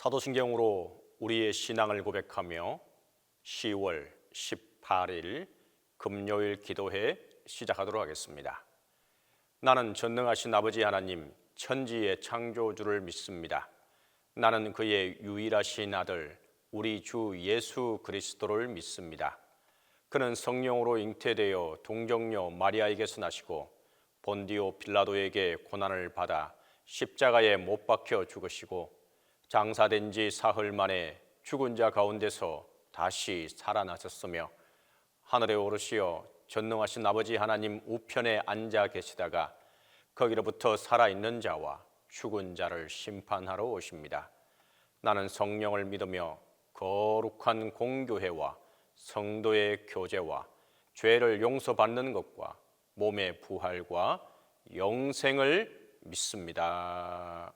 사도신경으로 우리의 신앙을 고백하며 10월 18일 금요일 기도회 시작하도록 하겠습니다. 나는 전능하신 아버지 하나님 천지의 창조주를 믿습니다. 나는 그의 유일하신 아들 우리 주 예수 그리스도를 믿습니다. 그는 성령으로 잉태되어 동정녀 마리아에게서 나시고 본디오 빌라도에게 고난을 받아 십자가에 못 박혀 죽으시고 장사된 지 사흘 만에 죽은 자 가운데서 다시 살아나셨으며 하늘에 오르시어 전능하신 아버지 하나님 우편에 앉아 계시다가 거기로부터 살아있는 자와 죽은 자를 심판하러 오십니다. 나는 성령을 믿으며 거룩한 공교회와 성도의 교제와 죄를 용서받는 것과 몸의 부활과 영생을 믿습니다.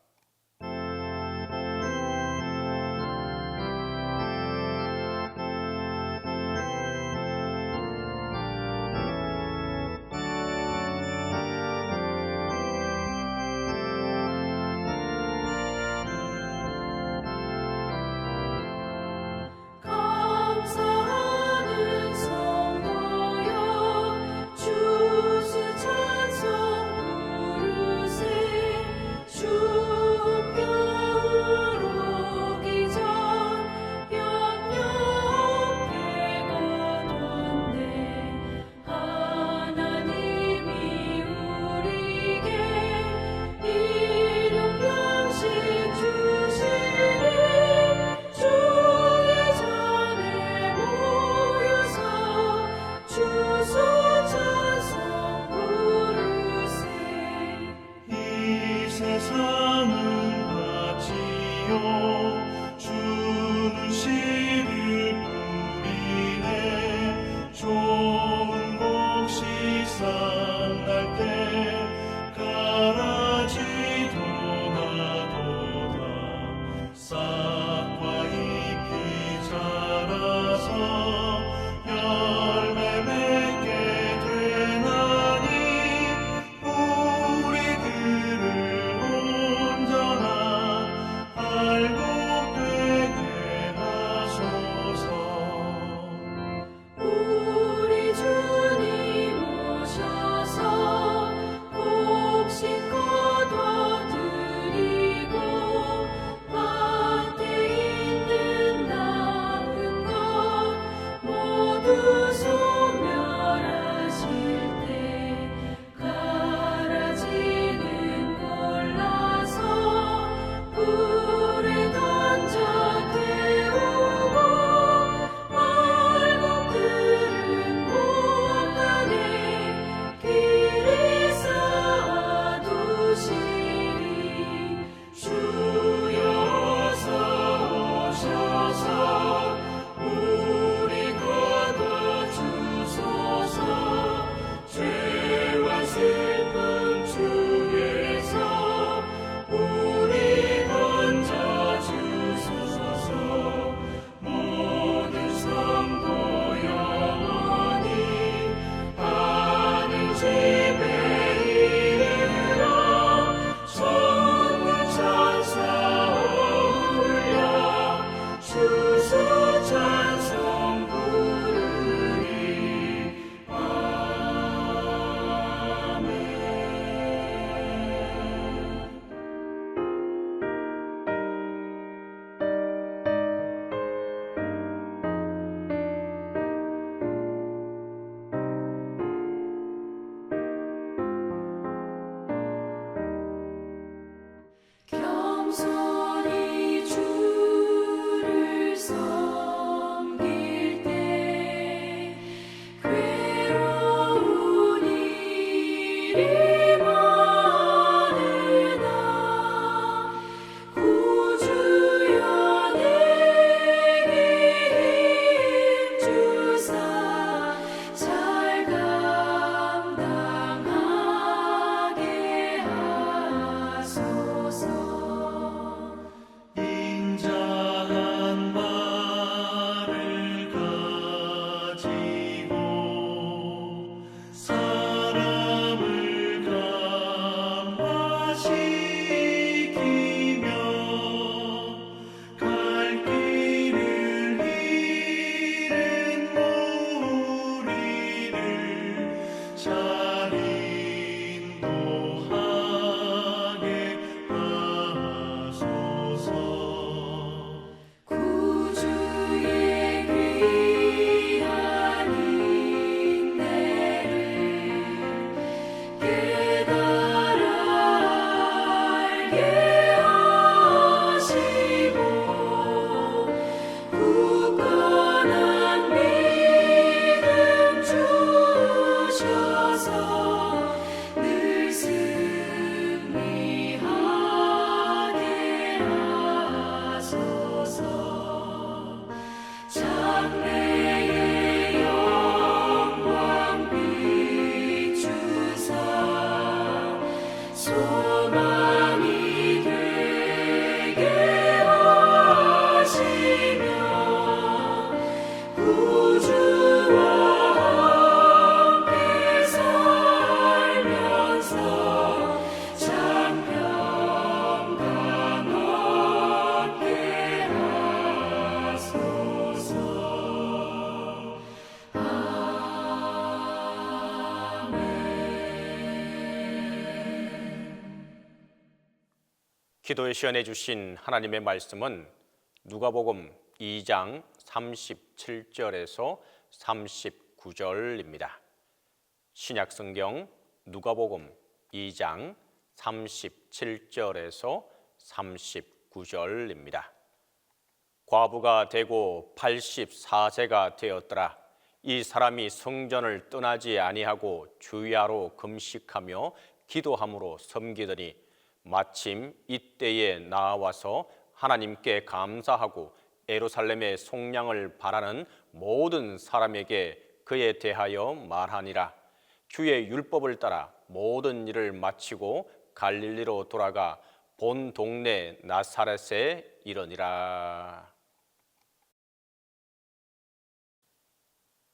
주수 찬송 부르세 주 기도의 시간에 주신 하나님의 말씀은 누가복음 2장 37절에서 39절입니다. 신약성경 누가복음 2장 37절에서 39절입니다. 과부가 되고 84세가 되었더라. 이 사람이 성전을 떠나지 아니하고 주야로 금식하며 기도함으로 섬기더니 마침 이때에 나와서 하나님께 감사하고 예루살렘의 속량을 바라는 모든 사람에게 그에 대하여 말하니라. 주의 율법을 따라 모든 일을 마치고 갈릴리로 돌아가 본 동네 나사렛에 이르니라.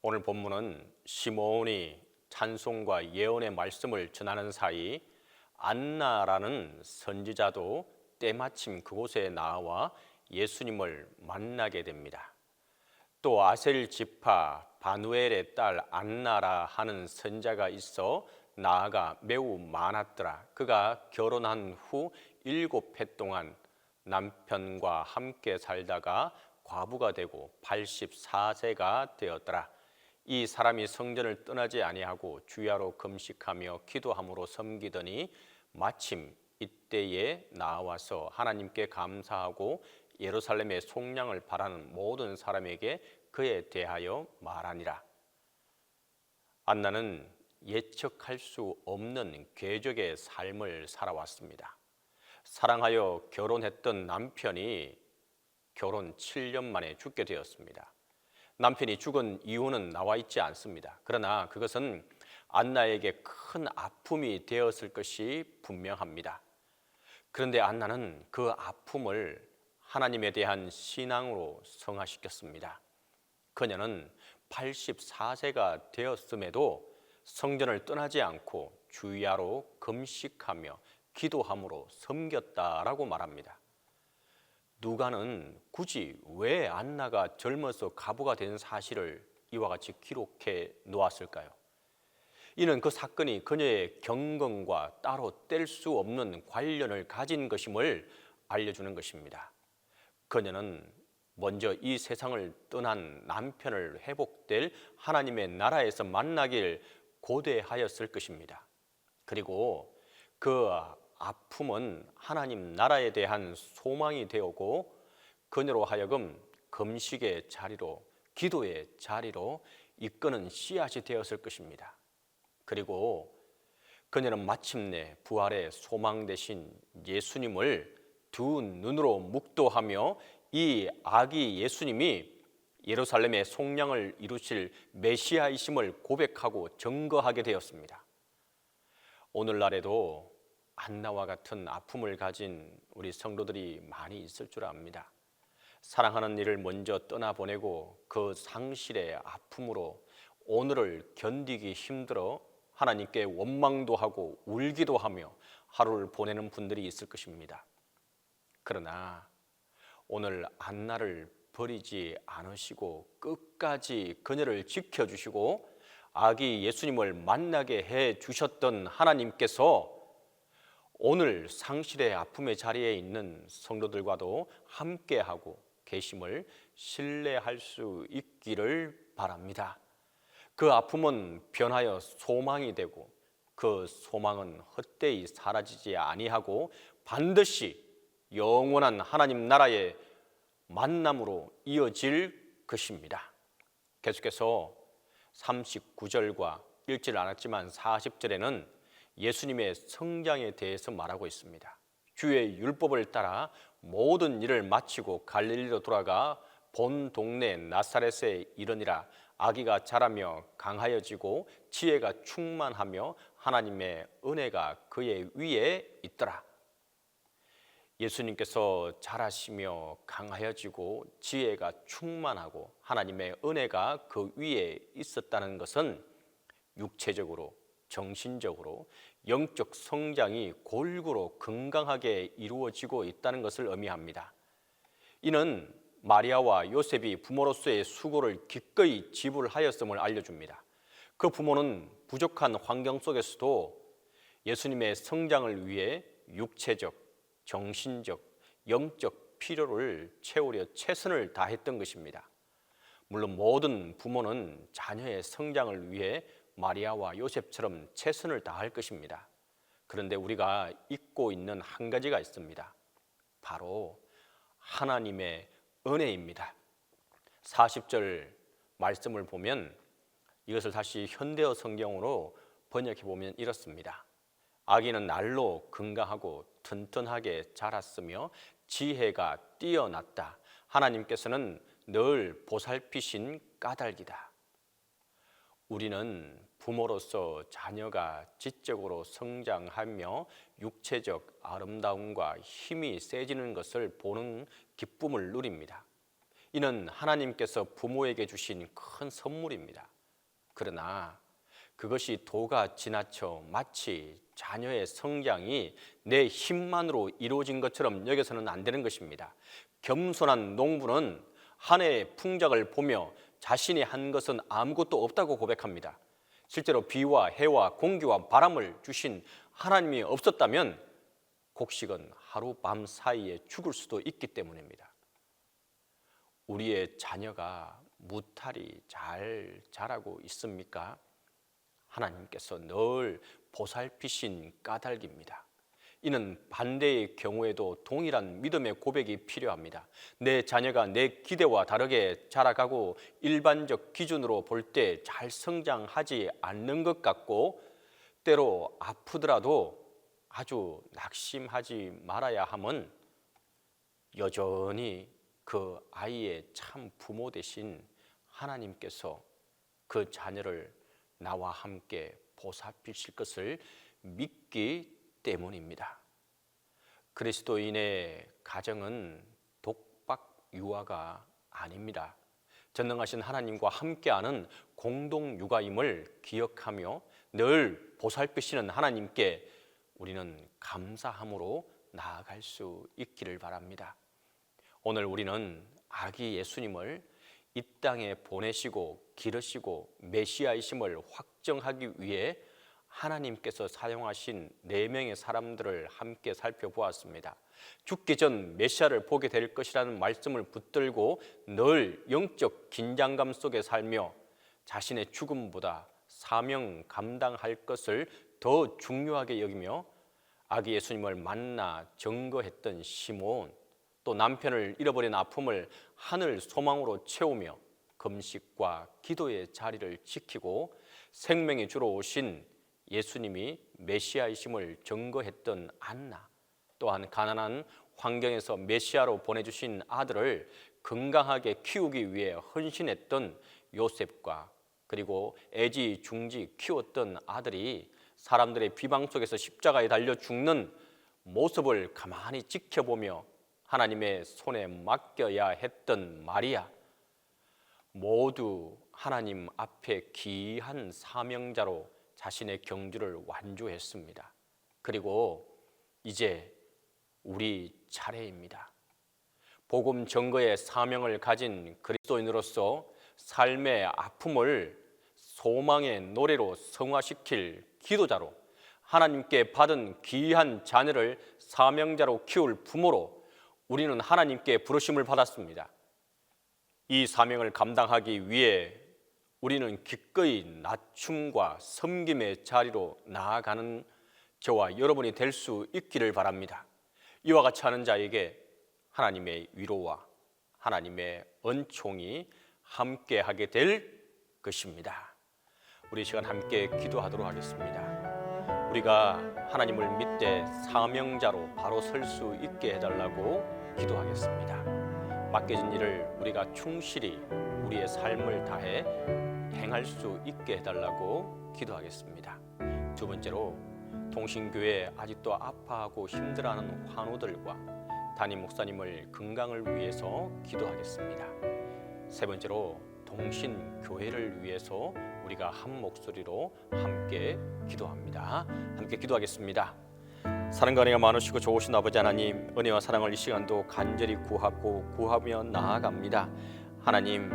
오늘 본문은 시몬이 찬송과 예언의 말씀을 전하는 사이 안나라는 선지자도 때마침 그곳에 나와 예수님을 만나게 됩니다. 또 아셀 지파 바누엘의 딸 안나라 하는 선자가 있어 나아가 매우 많았더라. 그가 결혼한 후 7해 동안 남편과 함께 살다가 과부가 되고 84세가 되었더라. 이 사람이 성전을 떠나지 아니하고 주야로 금식하며 기도함으로 섬기더니 마침 이때에 나와서 하나님께 감사하고 예루살렘의 속량을 바라는 모든 사람에게 그에 대하여 말하니라. 안나는 예측할 수 없는 궤적의 삶을 살아왔습니다. 사랑하여 결혼했던 남편이 결혼 7년 만에 죽게 되었습니다. 남편이 죽은 이유는 나와 있지 않습니다. 그러나 그것은 안나에게 큰 아픔이 되었을 것이 분명합니다. 그런데 안나는 그 아픔을 하나님에 대한 신앙으로 승화시켰습니다. 그녀는 84세가 되었음에도 성전을 떠나지 않고 주야로 금식하며 기도함으로 섬겼다라고 말합니다. 누가는 굳이 왜 안나가 젊어서 과부가 된 사실을 이와 같이 기록해 놓았을까요? 이는 그 사건이 그녀의 경건과 따로 뗄 수 없는 관련을 가진 것임을 알려주는 것입니다. 그녀는 먼저 이 세상을 떠난 남편을 회복될 하나님의 나라에서 만나길 고대하였을 것입니다. 그리고 그 아픔은 하나님 나라에 대한 소망이 되었고 그녀로 하여금 금식의 자리로, 기도의 자리로 이끄는 씨앗이 되었을 것입니다. 그리고 그녀는 마침내 부활의 소망 되신 예수님을 두 눈으로 묵도하며 이 아기 예수님이 예루살렘의 속량을 이루실 메시아이심을 고백하고 증거하게 되었습니다. 오늘날에도 안나와 같은 아픔을 가진 우리 성도들이 많이 있을 줄 압니다. 사랑하는 이를 먼저 떠나보내고 그 상실의 아픔으로 오늘을 견디기 힘들어 하나님께 원망도 하고 울기도 하며 하루를 보내는 분들이 있을 것입니다. 그러나 오늘 안나를 버리지 않으시고 끝까지 그녀를 지켜주시고 아기 예수님을 만나게 해 주셨던 하나님께서 오늘 상실의 아픔의 자리에 있는 성도들과도 함께하고 계심을 신뢰할 수 있기를 바랍니다. 그 아픔은 변하여 소망이 되고 그 소망은 헛되이 사라지지 아니하고 반드시 영원한 하나님 나라의 만남으로 이어질 것입니다. 계속해서 39절과 읽지를 않았지만 40절에는 예수님의 성장에 대해서 말하고 있습니다. 주의 율법을 따라 모든 일을 마치고 갈릴리로 돌아가 본 동네 나사렛에 이르니라. 아기가 자라며 강하여지고 지혜가 충만하며 하나님의 은혜가 그의 위에 있더라. 예수님께서 자라시며 강하여지고 지혜가 충만하고 하나님의 은혜가 그 위에 있었다는 것은 육체적으로, 정신적으로 영적 성장이 골고루 건강하게 이루어지고 있다는 것을 의미합니다. 이는 마리아와 요셉이 부모로서의 수고를 기꺼이 지불하였음을 알려줍니다. 그 부모는 부족한 환경 속에서도 예수님의 성장을 위해 육체적, 정신적, 영적 필요를 채우려 최선을 다했던 것입니다. 물론 모든 부모는 자녀의 성장을 위해 마리아와 요셉처럼 최선을 다할 것입니다. 그런데 우리가 잊고 있는 한 가지가 있습니다. 바로 하나님의 은혜입니다. 40절 말씀을 보면 이것을 다시 현대어 성경으로 번역해 보면 이렇습니다. 아기는 날로 건강하고 튼튼하게 자랐으며 지혜가 뛰어났다. 하나님께서는 늘 보살피신 까닭이다. 우리는 부모로서 자녀가 지적으로 성장하며 육체적 아름다움과 힘이 세지는 것을 보는 기쁨을 누립니다. 이는 하나님께서 부모에게 주신 큰 선물입니다. 그러나 그것이 도가 지나쳐 마치 자녀의 성장이 내 힘만으로 이루어진 것처럼 여겨서는 안 되는 것입니다. 겸손한 농부는 한 해의 풍작을 보며 자신이 한 것은 아무것도 없다고 고백합니다. 실제로 비와 해와 공기와 바람을 주신 하나님이 없었다면 곡식은 하룻밤 사이에 죽을 수도 있기 때문입니다. 우리의 자녀가 무탈히 잘 자라고 있습니까? 하나님께서 늘 보살피신 까닭입니다. 이는 반대의 경우에도 동일한 믿음의 고백이 필요합니다. 내 자녀가 내 기대와 다르게 자라가고 일반적 기준으로 볼 때 잘 성장하지 않는 것 같고 때로 아프더라도 아주 낙심하지 말아야 함은 여전히 그 아이의 참 부모 되신 하나님께서 그 자녀를 나와 함께 보살피실 것을 믿기 때문입니다. 그리스도인의 가정은 독박 유아가 아닙니다. 전능하신 하나님과 함께하는 공동 육아임을 기억하며 늘 보살피시는 하나님께 우리는 감사함으로 나아갈 수 있기를 바랍니다. 오늘 우리는 아기 예수님을 이 땅에 보내시고 기르시고 메시아이심을 확정하기 위해 하나님께서 사용하신 4명의 사람들을 함께 살펴보았습니다. 죽기 전 메시아를 보게 될 것이라는 말씀을 붙들고 늘 영적 긴장감 속에 살며 자신의 죽음보다 사명 감당할 것을 더 중요하게 여기며 아기 예수님을 만나 증거했던 시몬, 또 남편을 잃어버린 아픔을 하늘 소망으로 채우며 금식과 기도의 자리를 지키고 생명의 주로 오신 예수님이 메시아이심을 증거했던 안나, 또한 가난한 환경에서 메시아로 보내주신 아들을 건강하게 키우기 위해 헌신했던 요셉과 그리고 애지중지 키웠던 아들이 사람들의 비방 속에서 십자가에 달려 죽는 모습을 가만히 지켜보며 하나님의 손에 맡겨야 했던 마리아, 모두 하나님 앞에 귀한 사명자로 자신의 경주를 완주했습니다. 그리고 이제 우리 차례입니다. 복음 증거의 사명을 가진 그리스도인으로서 삶의 아픔을 소망의 노래로 성화시킬 기도자로, 하나님께 받은 귀한 자녀를 사명자로 키울 부모로 우리는 하나님께 부르심을 받았습니다. 이 사명을 감당하기 위해 우리는 기꺼이 낮춤과 섬김의 자리로 나아가는 저와 여러분이 될 수 있기를 바랍니다. 이와 같이 하는 자에게 하나님의 위로와 하나님의 은총이 함께하게 될 것입니다. 우리 이 시간 함께 기도하도록 하겠습니다. 우리가 하나님을 믿되 사명자로 바로 설 수 있게 해달라고 기도하겠습니다. 맡겨진 일을 우리가 충실히 우리의 삶을 다해 행할 수 있게 해달라고 기도하겠습니다. 두 번째로 동신교회 아직도 아파하고 힘들어하는 환우들과 담임 목사님을 건강을 위해서 기도하겠습니다. 세 번째로 동신교회를 위해서 우리가 한 목소리로 함께 기도합니다. 함께 기도하겠습니다. 사랑과 은혜가 많으시고 좋으신 아버지 하나님, 은혜와 사랑을 이 시간도 간절히 구하며 나아갑니다. 하나님,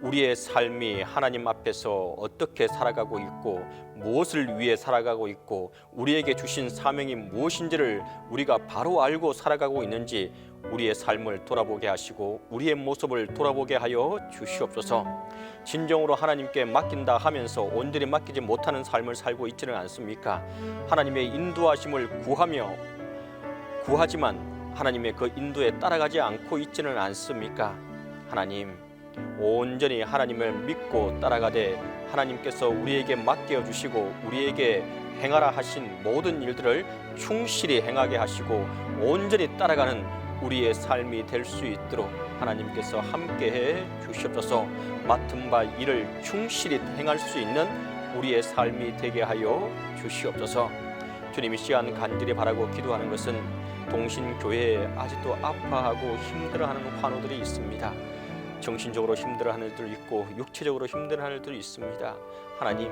우리의 삶이 하나님 앞에서 어떻게 살아가고 있고 무엇을 위해 살아가고 있고 우리에게 주신 사명이 무엇인지를 우리가 바로 알고 살아가고 있는지 우리의 삶을 돌아보게 하시고 우리의 모습을 돌아보게 하여 주시옵소서. 진정으로 하나님께 맡긴다 하면서 온전히 맡기지 못하는 삶을 살고 있지는 않습니까? 하나님의 인도하심을 구하지만 하나님의 그 인도에 따라가지 않고 있지는 않습니까? 하나님, 온전히 하나님을 믿고 따라가되 하나님께서 우리에게 맡겨 주시고 우리에게 행하라 하신 모든 일들을 충실히 행하게 하시고 온전히 따라가는 우리의 삶이 될 수 있도록 하나님께서 함께해 주시옵소서. 맡은 바 일을 충실히 행할 수 있는 우리의 삶이 되게 하여 주시옵소서. 주님, 이 시간 간절히 바라고 기도하는 것은 동신교회에 아직도 아파하고 힘들어하는 환우들이 있습니다. 정신적으로 힘들어하는 일도 있고 육체적으로 힘들어하는 일도 있습니다. 하나님,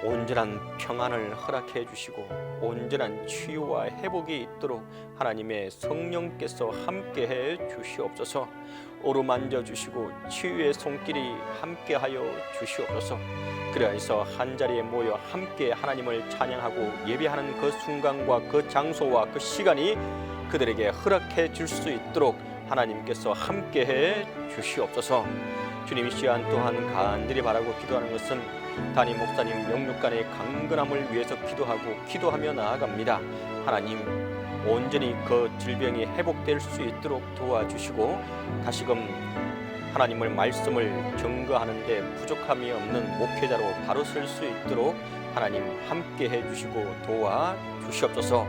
온전한 평안을 허락해 주시고 온전한 치유와 회복이 있도록 하나님의 성령께서 함께해 주시옵소서. 어루만져 주시고 치유의 손길이 함께하여 주시옵소서. 그래서 한자리에 모여 함께 하나님을 찬양하고 예배하는 그 순간과 그 장소와 그 시간이 그들에게 허락해 줄 수 있도록 하나님께서 함께해 주시옵소서. 주님, 이 시간 또한 간절히 바라고 기도하는 것은 담임 목사님 영육간의 강건함을 위해서 기도하며 나아갑니다. 하나님, 온전히 그 질병이 회복될 수 있도록 도와주시고 다시금 하나님의 말씀을 증거하는데 부족함이 없는 목회자로 바로 설 수 있도록 하나님 함께 해주시고 도와주시옵소서.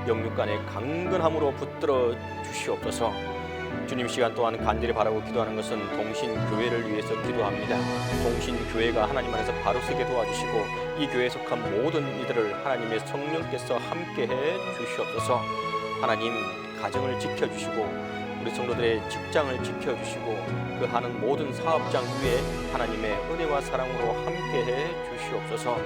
영육간의 강건함으로 붙들어 주시옵소서. 주님, 시간 또한 간절히 바라고 기도하는 것은 동신교회를 위해서 기도합니다. 동신교회가 하나님 안에서 바로 서게 도와주시고 이 교회에 속한 모든 이들을 하나님의 성령께서 함께해 주시옵소서. 하나님, 가정을 지켜주시고 우리 성도들의 직장을 지켜주시고 그 하는 모든 사업장 위에 하나님의 은혜와 사랑으로 함께해 주시옵소서.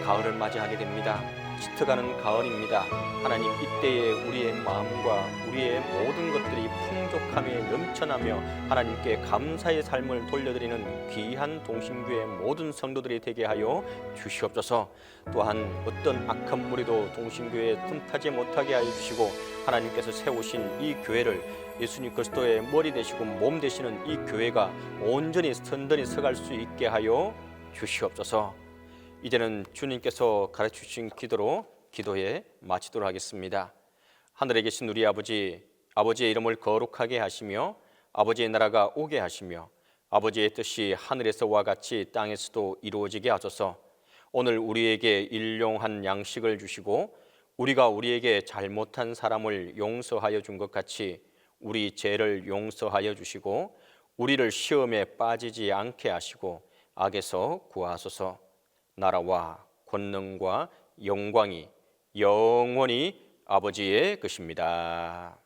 가을을 맞이하게 됩니다. 짙어가는 가을입니다. 하나님, 이때에 우리의 마음과 우리의 모든 것들이 풍족함에 넘쳐나며 하나님께 감사의 삶을 돌려드리는 귀한 동신교회 모든 성도들이 되게 하여 주시옵소서. 또한 어떤 악한 무리도 동신교회에 틈타지 못하게 하여 주시고 하나님께서 세우신 이 교회를 예수님 그리스도의 머리 되시고 몸 되시는 이 교회가 온전히 선전히 서갈 수 있게 하여 주시옵소서. 이제는 주님께서 가르쳐주신 기도로 기도에 마치도록 하겠습니다. 하늘에 계신 우리 아버지, 아버지의 이름을 거룩하게 하시며 아버지의 나라가 오게 하시며 아버지의 뜻이 하늘에서와 같이 땅에서도 이루어지게 하소서. 오늘 우리에게 일용한 양식을 주시고 우리가 우리에게 잘못한 사람을 용서하여 준 것 같이 우리 죄를 용서하여 주시고 우리를 시험에 빠지지 않게 하시고 악에서 구하소서. 나라와 권능과 영광이 영원히 아버지의 것입니다.